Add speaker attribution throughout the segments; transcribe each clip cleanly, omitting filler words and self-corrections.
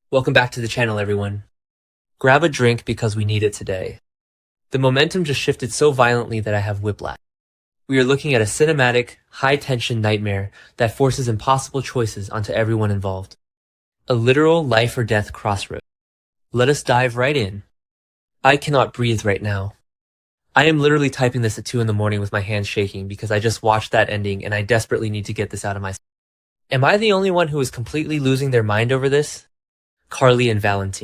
Speaker 1: Welcome back to the channel, everyone. Grab a drink because we need it today. The momentum just shifted so violently that I have whiplash. We are looking at a cinematic, high-tension nightmare that forces impossible choices onto everyone involved. A literal life or death crossroad. Let us dive right in. I cannot breathe right now. I am literally typing this at 2 in the morning with my hands shaking because I just watched that ending and I desperately need to get this out of my system. Am I the only one who is completely losing their mind over this? Carly and Valentin.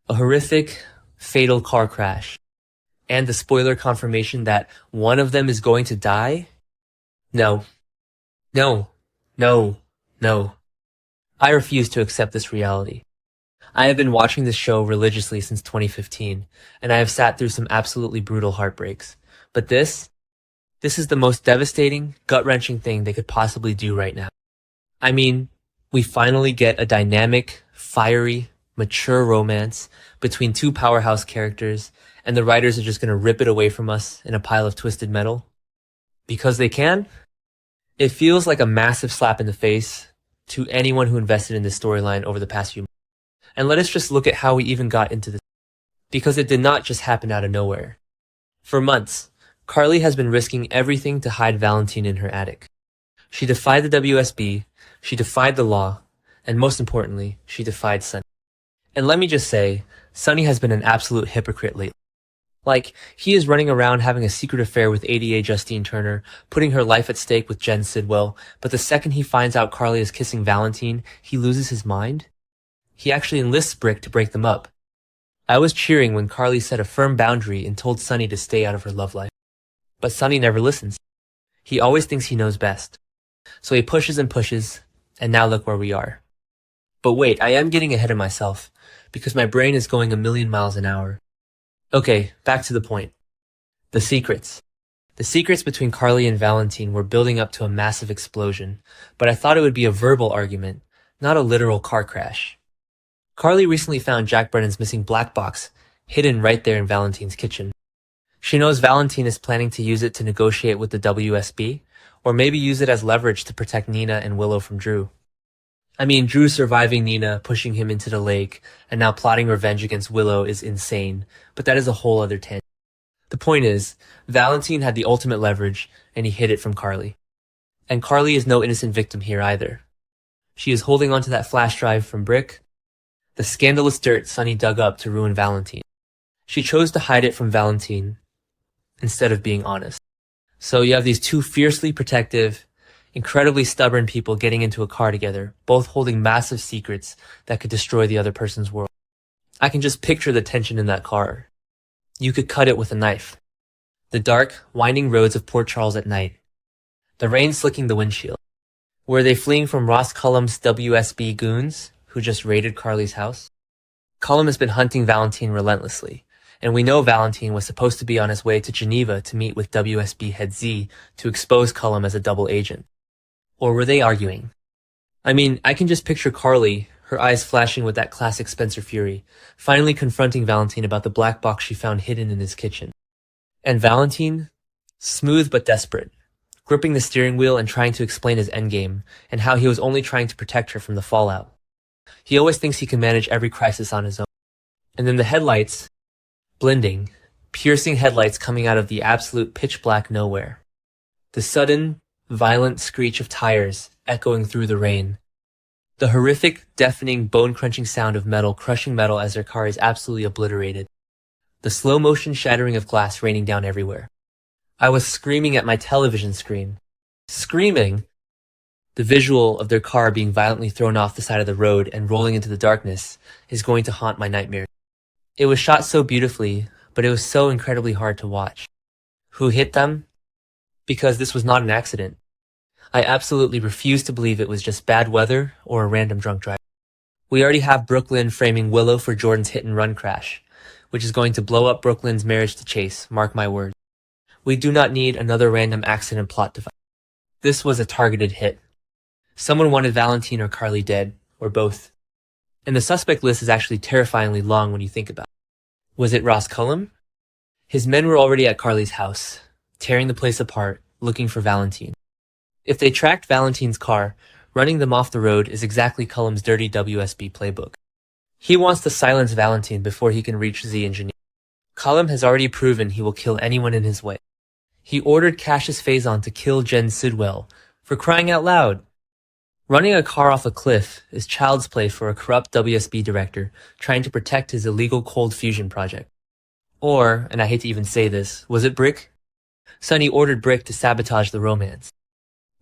Speaker 1: A horrific, fatal car crash. And the spoiler confirmation that one of them is going to die? No. No. No. No. I refuse to accept this reality. I have been watching this show religiously since 2015, and I have sat through some absolutely brutal heartbreaks. But this is the most devastating, gut-wrenching thing they could possibly do right now. I mean, we finally get a dynamic, fiery, mature romance between two powerhouse characters, and the writers are just going to rip it away from us in a pile of twisted metal? Because they can? It feels like a massive slap in the face to anyone who invested in this storyline over the past few months. And let us just look at how we even got into this. Because it did not just happen out of nowhere. For months, Carly has been risking everything to hide Valentin in her attic. She defied the WSB, she defied the law, and most importantly, she defied Sunny. And let me just say, Sunny has been an absolute hypocrite lately. Like, he is running around having a secret affair with ADA Justine Turner, putting her life at stake with Jen Sidwell, but the second he finds out Carly is kissing Valentin, he loses his mind? He actually enlists Brick to break them up. I was cheering when Carly set a firm boundary and told Sunny to stay out of her love life. But Sunny never listens. He always thinks he knows best. So he pushes and pushes, and now look where we are. But wait, I am getting ahead of myself, because my brain is going a million miles an hour. Okay, back to the point. The secrets. The secrets between Carly and Valentin were building up to a massive explosion, but I thought it would be a verbal argument, not a literal car crash. Carly recently found Jack Brennan's missing black box hidden right there in Valentin's kitchen. She knows Valentin is planning to use it to negotiate with the WSB, or maybe use it as leverage to protect Nina and Willow from Drew. I mean, Drew surviving Nina, pushing him into the lake, and now plotting revenge against Willow is insane, but that is a whole other tangent. The point is, Valentin had the ultimate leverage, and he hid it from Carly. And Carly is no innocent victim here either. She is holding onto that flash drive from Brick, the scandalous dirt Sunny dug up to ruin Valentin. She chose to hide it from Valentin instead of being honest. So you have these two fiercely protective, incredibly stubborn people getting into a car together, both holding massive secrets that could destroy the other person's world. I can just picture the tension in that car. You could cut it with a knife. The dark, winding roads of Port Charles at night. The rain slicking the windshield. Were they fleeing from Ross Cullum's WSB goons, who just raided Carly's house? Cullum has been hunting Valentin relentlessly, and we know Valentin was supposed to be on his way to Geneva to meet with WSB head Z to expose Cullum as a double agent. Or were they arguing? I mean, I can just picture Carly, her eyes flashing with that classic Spencer fury, finally confronting Valentin about the black box she found hidden in his kitchen. And Valentin, smooth but desperate, gripping the steering wheel and trying to explain his endgame, and how he was only trying to protect her from the fallout. He always thinks he can manage every crisis on his own. And then the headlights, blinding, piercing headlights coming out of the absolute pitch black nowhere. The sudden, violent screech of tires echoing through the rain. The horrific, deafening, bone-crunching sound of metal crushing metal as their car is absolutely obliterated. The slow-motion shattering of glass raining down everywhere. I was screaming at my television screen. Screaming! The visual of their car being violently thrown off the side of the road and rolling into the darkness is going to haunt my nightmares. It was shot so beautifully, but it was so incredibly hard to watch. Who hit them? Because this was not an accident. I absolutely refuse to believe it was just bad weather or a random drunk driver. We already have Brooklyn framing Willow for Jordan's hit-and-run crash, which is going to blow up Brooklyn's marriage to Chase, mark my words. We do not need another random accident plot device. This was a targeted hit. Someone wanted Valentin or Carly dead, or both. And the suspect list is actually terrifyingly long when you think about it. Was it Ross Cullum? His men were already at Carly's house, tearing the place apart, looking for Valentin. If they tracked Valentin's car, running them off the road is exactly Cullum's dirty WSB playbook. He wants to silence Valentin before he can reach Z Engineer. Cullum has already proven he will kill anyone in his way. He ordered Cassius Phazon to kill Jen Sidwell, for crying out loud. Running a car off a cliff is child's play for a corrupt WSB director trying to protect his illegal cold fusion project. Or, and I hate to even say this, was it Brick? Sonny ordered Brick to sabotage the romance.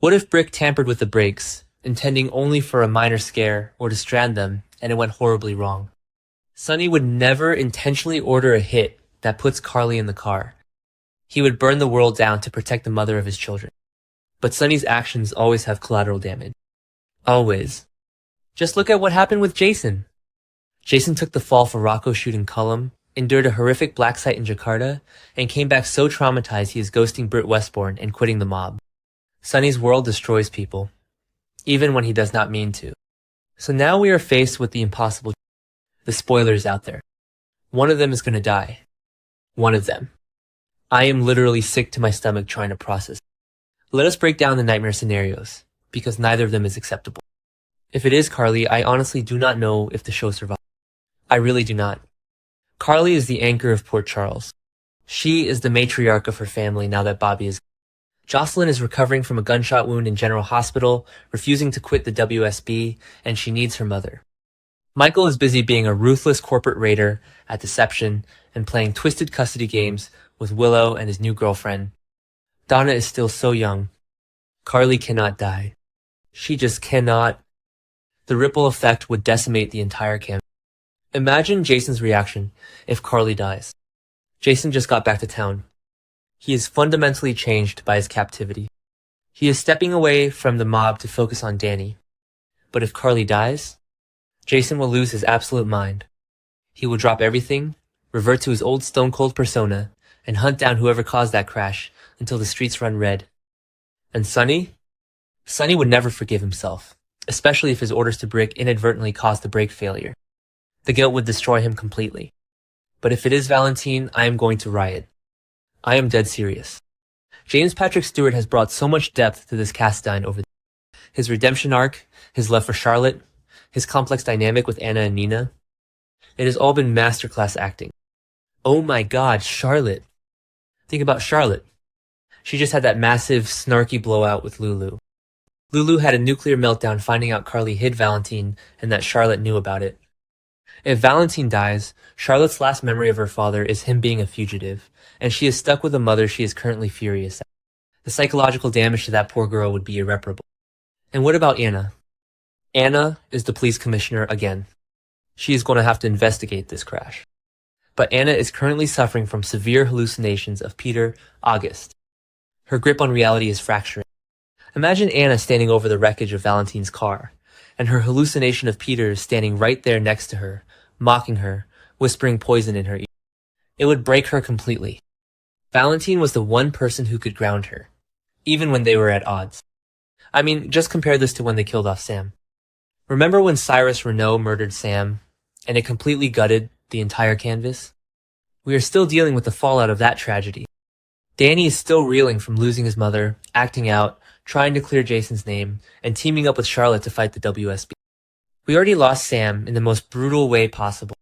Speaker 1: What if Brick tampered with the brakes, intending only for a minor scare or to strand them, and it went horribly wrong? Sonny would never intentionally order a hit that puts Carly in the car. He would burn the world down to protect the mother of his children. But Sonny's actions always have collateral damage. Always. Just look at what happened with Jason. Jason took the fall for Rocco shooting Cullum, endured a horrific black site in Jakarta, and came back so traumatized he is ghosting Britt Westbourne and quitting the mob. Sonny's world destroys people, even when he does not mean to. So now we are faced with the impossible. The spoilers out there. One of them is going to die. One of them. I am literally sick to my stomach trying to process. Let us break down the nightmare scenarios, because neither of them is acceptable. If it is Carly, I honestly do not know if the show survives. I really do not. Carly is the anchor of Port Charles. She is the matriarch of her family now that Bobby is. Jocelyn is recovering from a gunshot wound in General Hospital, refusing to quit the WSB, and she needs her mother. Michael is busy being a ruthless corporate raider at Deception and playing twisted custody games with Willow and his new girlfriend. Donna is still so young. Carly cannot die. She just cannot. The ripple effect would decimate the entire camp. Imagine Jason's reaction if Carly dies. Jason just got back to town. He is fundamentally changed by his captivity. He is stepping away from the mob to focus on Danny. But if Carly dies, Jason will lose his absolute mind. He will drop everything, revert to his old stone-cold persona, and hunt down whoever caused that crash until the streets run red. And Sonny? Sonny would never forgive himself, especially if his orders to Brick inadvertently caused the brake failure. The guilt would destroy him completely. But if it is Valentin, I am going to riot. I am dead serious. James Patrick Stewart has brought so much depth to this cast-iron over his redemption arc, his love for Charlotte, his complex dynamic with Anna and Nina. It has all been masterclass acting. Oh my god, Charlotte. Think about Charlotte. She just had that massive, snarky blowout with Lulu. Lulu had a nuclear meltdown finding out Carly hid Valentin and that Charlotte knew about it. If Valentin dies, Charlotte's last memory of her father is him being a fugitive, and she is stuck with a mother she is currently furious at. The psychological damage to that poor girl would be irreparable. And what about Anna? Anna is the police commissioner again. She is going to have to investigate this crash. But Anna is currently suffering from severe hallucinations of Peter August. Her grip on reality is fracturing. Imagine Anna standing over the wreckage of Valentin's car, and her hallucination of Peter is standing right there next to her, mocking her, whispering poison in her ear. It would break her completely. Valentin was the one person who could ground her, even when they were at odds. I mean, just compare this to when they killed off Sam. Remember when Cyrus Renault murdered Sam, and it completely gutted the entire canvas? We are still dealing with the fallout of that tragedy. Danny is still reeling from losing his mother, acting out, trying to clear Jason's name, and teaming up with Charlotte to fight the WSB. We already lost Sam in the most brutal way possible.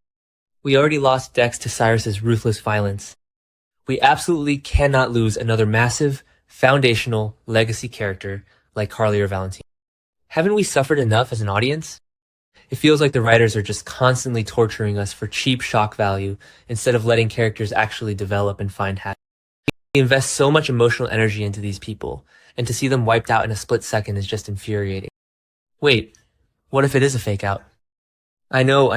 Speaker 1: We already lost Dex to Cyrus's ruthless violence. We absolutely cannot lose another massive, foundational, legacy character like Carly or Valentin. Haven't we suffered enough as an audience? It feels like the writers are just constantly torturing us for cheap shock value instead of letting characters actually develop and find happiness. We invest so much emotional energy into these people, and to see them wiped out in a split second is just infuriating. Wait, what if it is a fake out? I know,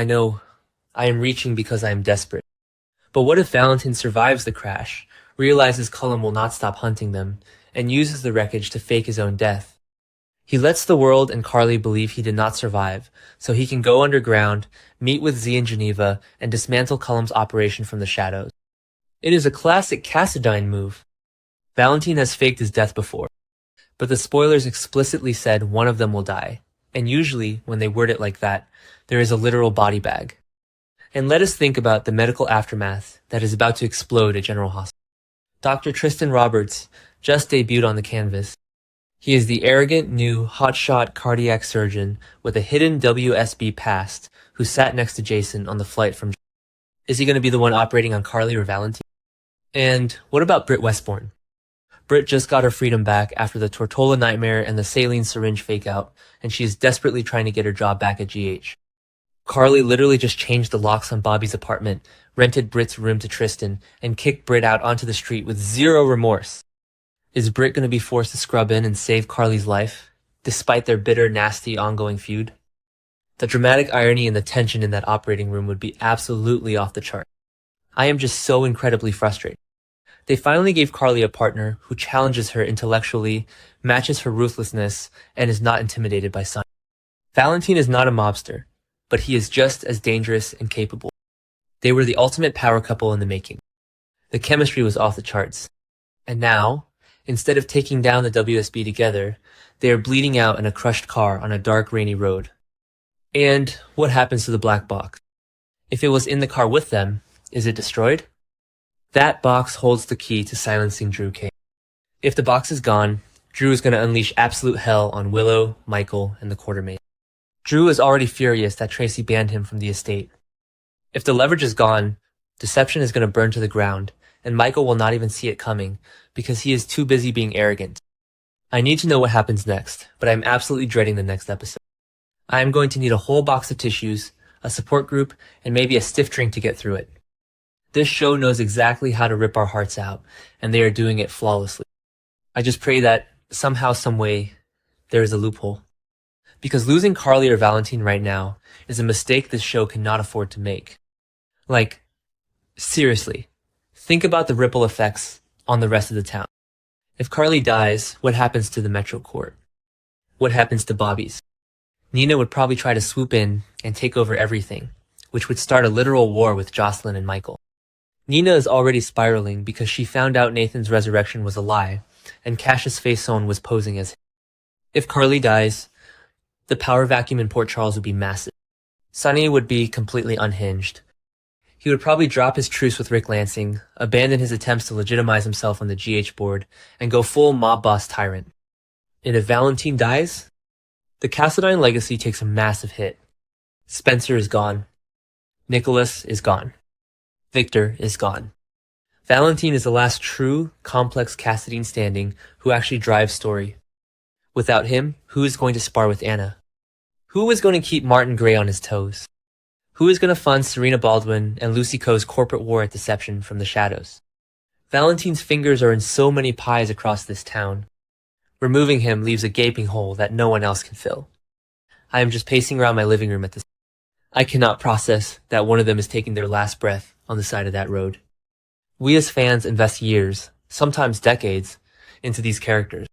Speaker 1: I am reaching because I am desperate. But what if Valentin survives the crash, realizes Cullum will not stop hunting them, and uses the wreckage to fake his own death? He lets the world and Carly believe he did not survive, so he can go underground, meet with Z in Geneva, and dismantle Cullum's operation from the shadows. It is a classic Cassadine move. Valentin has faked his death before, but the spoilers explicitly said one of them will die, and usually, when they word it like that, there is a literal body bag. And let us think about the medical aftermath that is about to explode at General Hospital. Dr. Tristan Roberts just debuted on the canvas. He is the arrogant, new, hotshot cardiac surgeon with a hidden WSB past who sat next to Jason on the flight from... Is he going to be the one operating on Carly or Valentin? And what about Britt Westbourne? Britt just got her freedom back after the Tortola nightmare and the saline syringe fake-out, and she is desperately trying to get her job back at GH. Carly literally just changed the locks on Bobby's apartment, rented Britt's room to Tristan, and kicked Britt out onto the street with zero remorse. Is Britt going to be forced to scrub in and save Carly's life, despite their bitter, nasty, ongoing feud? The dramatic irony and the tension in that operating room would be absolutely off the chart. I am just so incredibly frustrated. They finally gave Carly a partner who challenges her intellectually, matches her ruthlessness, and is not intimidated by science. Valentin is not a mobster, but he is just as dangerous and capable. They were the ultimate power couple in the making. The chemistry was off the charts. And now, instead of taking down the WSB together, they are bleeding out in a crushed car on a dark, rainy road. And what happens to the black box? If it was in the car with them, is it destroyed? That box holds the key to silencing Drew K. If the box is gone, Drew is going to unleash absolute hell on Willow, Michael, and the Quartermain. Drew is already furious that Tracy banned him from the estate. If the leverage is gone, Deception is going to burn to the ground, and Michael will not even see it coming because he is too busy being arrogant. I need to know what happens next, but I'm absolutely dreading the next episode. I am going to need a whole box of tissues, a support group, and maybe a stiff drink to get through it. This show knows exactly how to rip our hearts out, and they are doing it flawlessly. I just pray that somehow, someway, there is a loophole. Because losing Carly or Valentin right now is a mistake this show cannot afford to make. Like, seriously, think about the ripple effects on the rest of the town. If Carly dies, what happens to the Metro Court? What happens to Bobby's? Nina would probably try to swoop in and take over everything, which would start a literal war with Jocelyn and Michael. Nina is already spiraling because she found out Nathan's resurrection was a lie, and Cassius Faison was posing as him. If Carly dies, the power vacuum in Port Charles would be massive. Sonny would be completely unhinged. He would probably drop his truce with Rick Lansing, abandon his attempts to legitimize himself on the GH board, and go full mob boss tyrant. And if Valentin dies, the Cassadine legacy takes a massive hit. Spencer is gone. Nicholas is gone. Victor is gone. Valentin is the last true, complex Cassadine standing who actually drives story. Without him, who is going to spar with Anna? Who is going to keep Martin Gray on his toes? Who is going to fund Serena Baldwin and Lucy Coe's corporate war at Deception from the shadows? Valentin's fingers are in so many pies across this town. Removing him leaves a gaping hole that no one else can fill. I am just pacing around my living room at this. I cannot process that one of them is taking their last breath on the side of that road. We as fans invest years, sometimes decades, into these characters.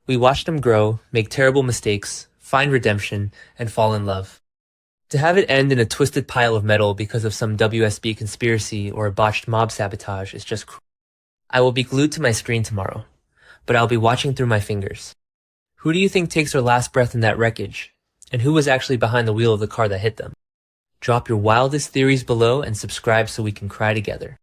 Speaker 1: We watch them grow, make terrible mistakes, find redemption, and fall in love. To have it end in a twisted pile of metal because of some WSB conspiracy or a botched mob sabotage is just cruel. I will be glued to my screen tomorrow, but I'll be watching through my fingers. Who do you think takes their last breath in that wreckage? And who was actually behind the wheel of the car that hit them? Drop your wildest theories below and subscribe so we can cry together.